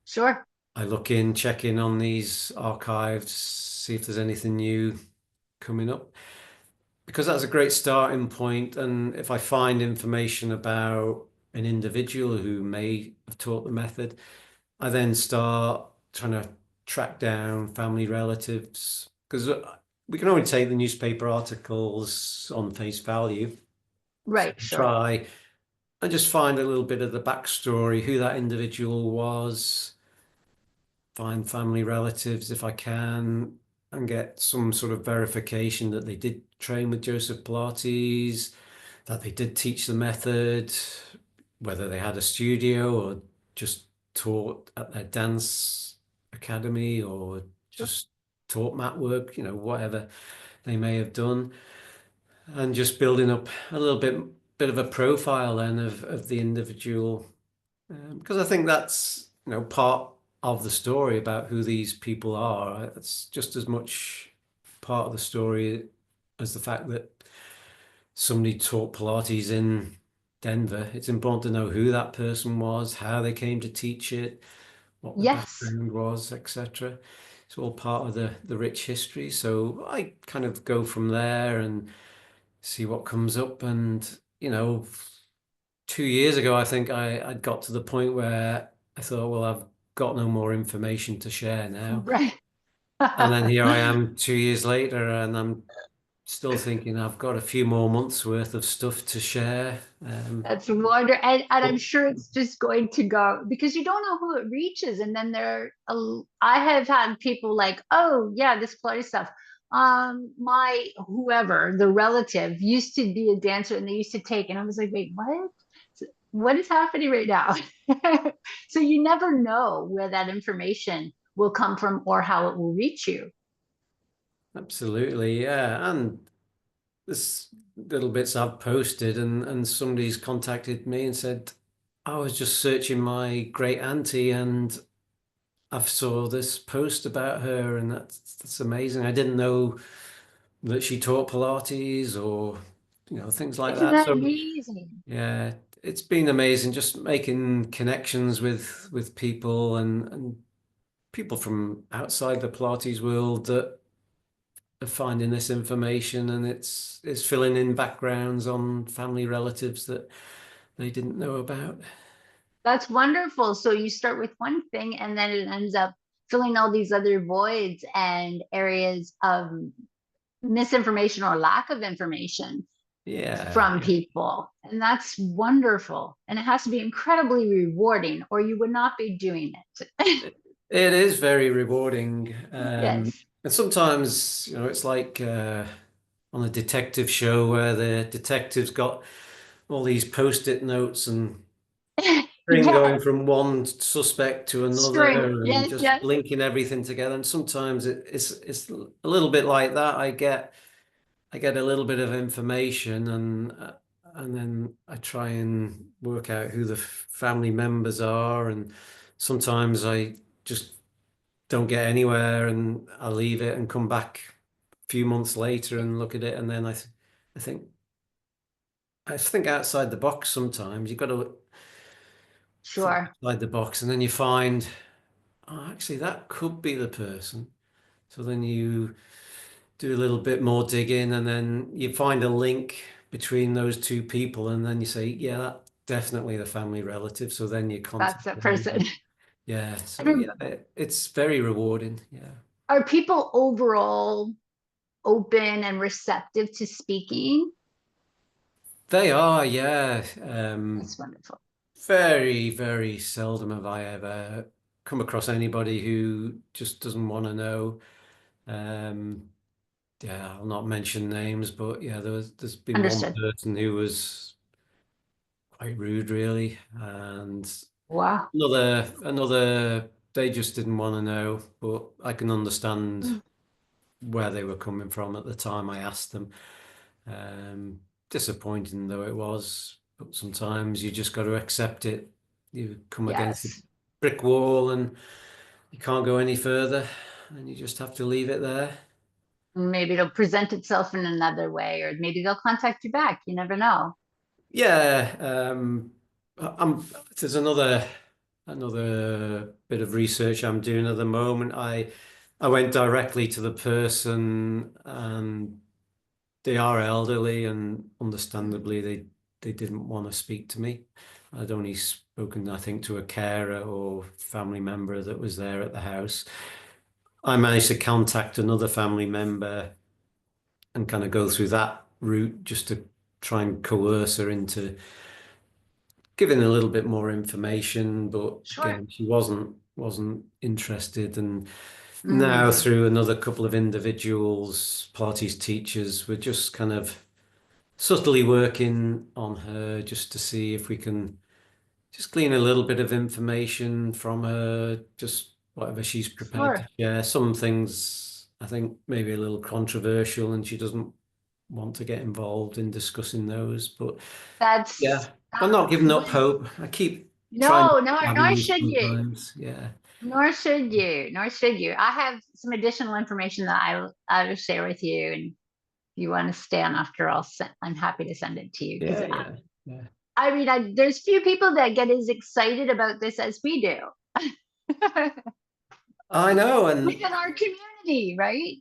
Sure. I look in, check in on these archives, see if there's anything new coming up, because that's a great starting point. And if I find information about an individual who may have taught the method, I then start trying to track down family relatives, because we can only take the newspaper articles on face value. So Right. Sure. try and just find a little bit of the backstory, who that individual was, find family relatives if I can, and get some sort of verification that they did train with Joseph Pilates, that they did teach the method, whether they had a studio or just taught at their dance academy or Sure. just taught mat work, whatever they may have done, and just building up a little bit of a profile then of the individual, because I think that's part of the story about who these people are. It's just as much part of the story as the fact that somebody taught Pilates in Denver. It's important to know who that person was, how they came to teach it, what the Yes. background was, etc. It's all part of the rich history. So I kind of go from there and see what comes up, and 2 years ago, I think I'd got to the point where I thought, well, I've got no more information to share now. Right. And then here I am 2 years later, and I'm still thinking I've got a few more months worth of stuff to share. That's wonder, and I'm But sure it's just going to go because you don't know who it reaches. And then I have had people like, oh yeah, this Pilates stuff. My whoever the relative used to be a dancer, and they used to take, and I was like, wait, what? What is happening right now? So you never know where that information will come from or how it will reach you. absolutely, yeah. And there's little bits I've posted, and somebody's contacted me and said, I was just searching my great auntie, and I've saw this post about her, and that's amazing. I didn't know that she taught Pilates or things like Isn't that. that So amazing? yeah, it's been amazing just making connections with people and people from outside the Pilates world that are finding this information, and it's filling in backgrounds on family relatives that they didn't know about. That's wonderful. So you start with one thing and then it ends up filling all these other voids and areas of misinformation or lack of information Yeah, from people. And that's wonderful. And it has to be incredibly rewarding, or you would not be doing it. it is very rewarding. Yes. And sometimes, it's like on a detective show where the detective's got all these post-it notes and string Yeah. going from one suspect to String. another and Yes, just yes. linking everything together. And sometimes it's a little bit like that. I get a little bit of information, and then I try and work out who the family members are, and sometimes I just don't get anywhere, and I leave it and come back a few months later and look at it, and then I think I think outside the box sometimes. You've got to think Sure. outside the box, and then you find, oh, actually, that could be the person. So then you do a little bit more digging, and then you find a link between those two people, and then you say, yeah, that's definitely the family relative. So then you contact That's a them. person. Yeah. So And yeah, it's very rewarding. Yeah. are people overall open and receptive to speaking? They are, yeah. That's wonderful. Very, very seldom have I ever come across anybody who just doesn't want to know. Um, yeah, I'll not mention names, but yeah, there's been one Understood. person who was quite rude, really, and Wow. another they just didn't want to know, but I can understand where they were coming from at the time I asked them. Um, Disappointing though it was, but sometimes you just got to accept it. You come against a Yes. brick wall and you can't go any further, and you just have to leave it there. Maybe it'll present itself in another way, or maybe they'll contact you back. You never know. Yeah, there's another bit of research I'm doing at the moment. I went directly to the person, and they are elderly, and understandably they didn't want to speak to me. I'd only spoken, I think, to a carer or family member that was there at the house. I managed to contact another family member and kind of go through that route just to try and coerce her into giving a little bit more information, but Sure. again, she wasn't interested. And now Mm, through another couple of individuals, Pilates teachers, we're just kind of subtly working on her just to see if we can just glean a little bit of information from her, just whatever she's prepared to sure. share. Some things I think maybe a little controversial, and she doesn't want to get involved in discussing those. But That's yeah, I'm not giving up when hope. I keep trying no, nor avenues should you. sometimes. Yeah. Nor should you. Nor should you. I have some additional information that I will share with you, and if you want to stay on after, I'm happy to send it to you because Yeah, yeah, yeah. I mean, there's few people that get as excited about this as we do I know, and within our community, right?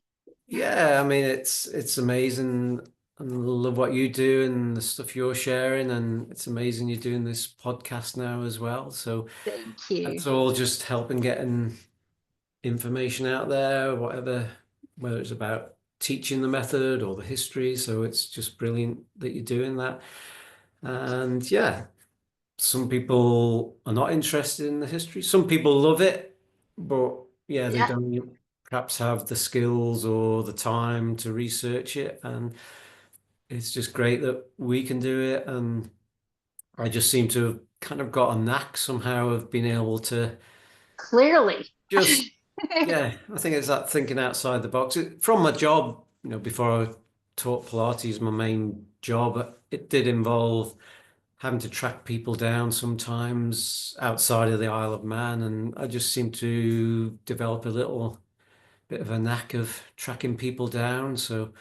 yeah, I mean it's amazing. and love what you do and the stuff you're sharing. And it's amazing you're doing this podcast now as well. So Thank you. that's all just helping getting information out there, whatever, whether it's about teaching the method or the history. So it's just brilliant that you're doing that. And yeah, some people are not interested in the history. Some people love it, but yeah, they Yeah, don't perhaps have the skills or the time to research it. And it's just great that we can do it. And I just seem to have kind of got a knack somehow of being able to clearly. just, yeah, I think it's that thinking outside the box. From my job, before I taught Pilates, my main job, it did involve having to track people down sometimes outside of the Isle of Man. And I just seem to develop a little bit of a knack of tracking people down. So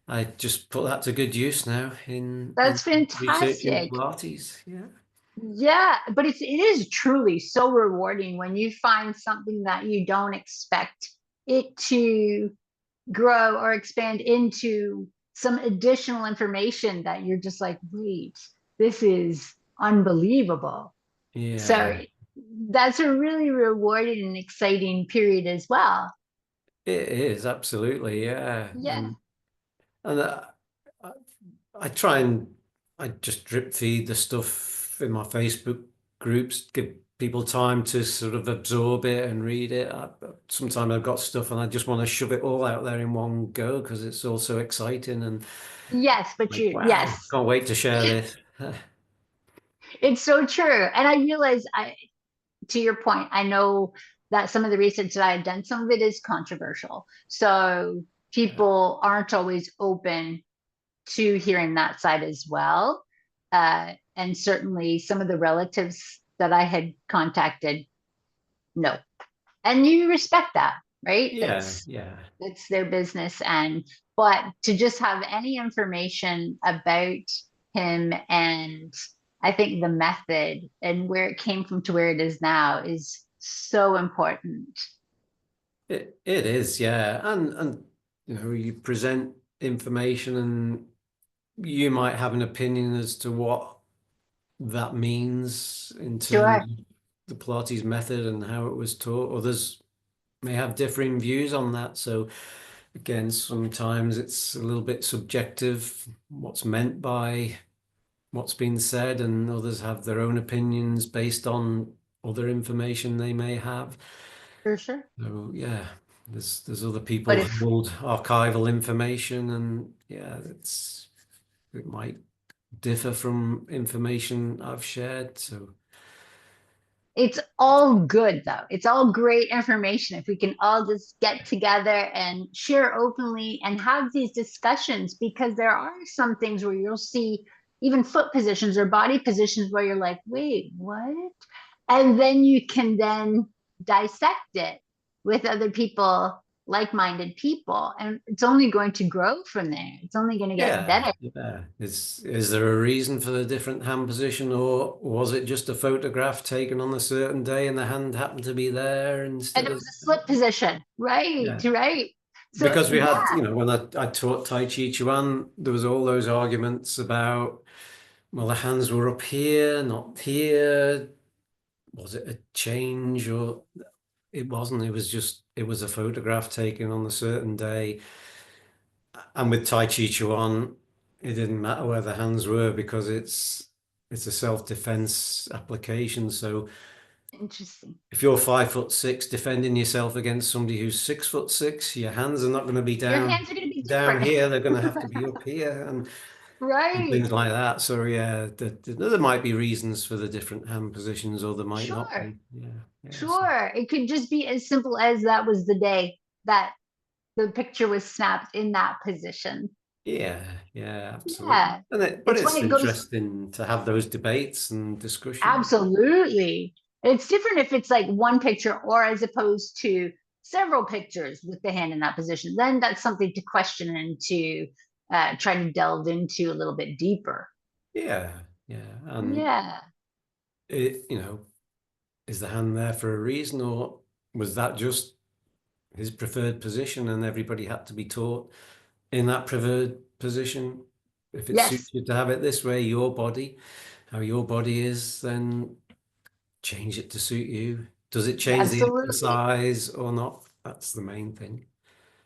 I just put that to good use now in That's researching fantastic. Pilates. Yeah. Yeah, but it is truly so rewarding when you find something that you don't expect it to grow or expand into some additional information that you're just like, wait, this is unbelievable. Yeah, So that's a really rewarding and exciting period as well. it is absolutely. Yeah. Yeah. And I, I try and I just drip feed the stuff in my Facebook groups, give people time to sort of absorb it and read it. Sometimes I've got stuff and I just want to shove it all out there in one go because it's all so exciting and Yes, but like, yes, wow, can't wait to share this. it's so true. And I realize to your point, I know that some of the research that I had done, some of it is controversial. So Yeah. people aren't always open to hearing that side as well. And certainly some of the relatives that I had contacted, no. And you respect that, right? Yeah, yeah. That's their business. And but to just have any information about him and I think the method and where it came from to where it is now is so important. It is, yeah. And you present information and you might have an opinion as to what that means in terms Sure, of the Pilates method and how it was taught. Others may have differing views on that. So again, sometimes it's a little bit subjective what's meant by what's been said, and others have their own opinions based on other information they may have. for sure. So yeah, there's other people But who if hold archival information, and yeah, it might differ from information I've shared. So it's all good though. It's all great information if we can all just get together and share openly and have these discussions because there are some things where you'll see even foot positions or body positions where you're like, wait, what? And then you can then dissect it with other people, like-minded people, and it's only going to grow from there. It's only going to get yeah, better. yeah. Is there a reason for the different hand position, or was it just a photograph taken on a certain day and the hand happened to be there And instead it of was a slip position. Right, yeah? right. So Because we yeah, had, when I taught Tai Chi Chuan, there was all those arguments about, well, the hands were up here, not here. Was it a change or it wasn't? It was a photograph taken on a certain day. And with Tai Chi Chuan, it didn't matter where the hands were because it's a self-defense application. So interesting. if you're 5'6" defending yourself against somebody who's 6'6", your hands are not going to be Your hands are going to be down different. here. They're going to have to be up here and Right. things like that. So yeah, there might be reasons for the different hand positions, or there might not Sure. be. Yeah, yeah, so, Sure. It could just be as simple as that was the day that the picture was snapped in that position. yeah, yeah, absolutely. Yeah. But It's when it's it goes interesting to have those debates and discussions. absolutely. It's different if it's like one picture or as opposed to several pictures with the hand in that position. Then that's something to question and to try to delve into a little bit deeper. Yeah, yeah, and Yeah. it, is the hand there for a reason, or was that just his preferred position and everybody had to be taught in that position. If it Yes, suits you to have it this way, your body, how your body is, then change it to suit you. Does it change the absolutely. exercise or not? That's the main thing.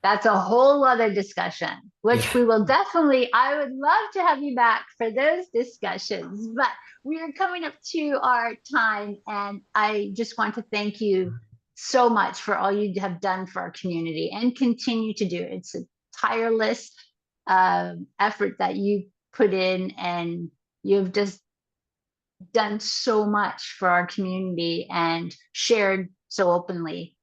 That's a whole other discussion, which Yeah. we will definitely, I would love to have you back for those discussions. But we are coming up to our time, and I just want to thank you so much for all you have done for our community and continue to do. It's a tireless effort that you put in, and you've just done so much for our community and shared so openly.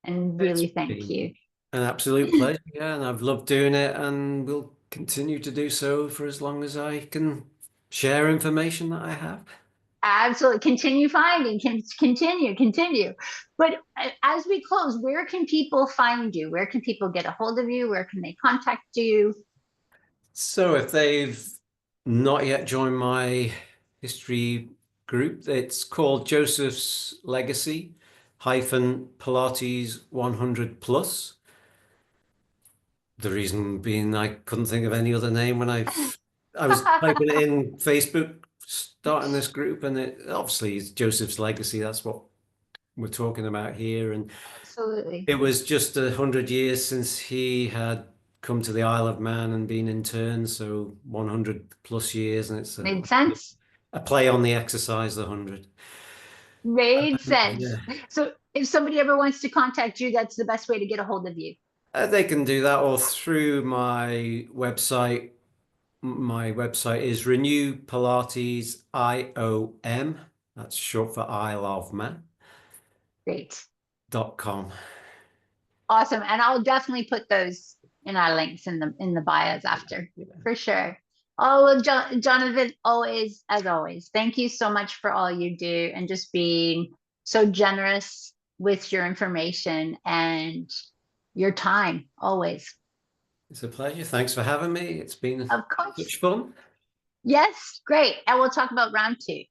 And It's really thank you. been an absolute pleasure, yeah, and I've loved doing it and will continue to do so for as long as I can share information that I have. Absolutely. Continue finding, continue. But as we close, where can people find you? Where can people get a hold of you? Where can they contact you? So if they've not yet joined my history group, it's called Joseph's Legacy Pilates 100 plus. The reason being I couldn't think of any other name when I was typing it in Facebook, starting this group, and it obviously is Joseph's Legacy. That's what we're talking about here. And Absolutely. it was just 100 years since he had come to the Isle of Man and been interned, so 100 plus years, and it's Made sense. a play on the exercise, the 100. Made sense. Yeah. So if somebody ever wants to contact you, that's the best way to get a hold of you. They can do that or through my website. My website is Renew Pilates IOM. That's short for Isle of Great. Man.com. Awesome. And I'll definitely put those in our links in the bios after, Yeah. for sure. Oh, well, Jonathan, always, as always, thank you so much for all you do and just being so generous with your information and your time, always. It's a pleasure. Thanks for having me. It's been Of course. such fun. Yes, great. And we'll talk about round two.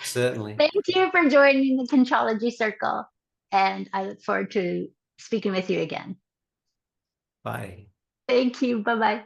Certainly. Thank you for joining the Contrology Circle. And I look forward to speaking with you again. Bye. Thank you. Bye bye.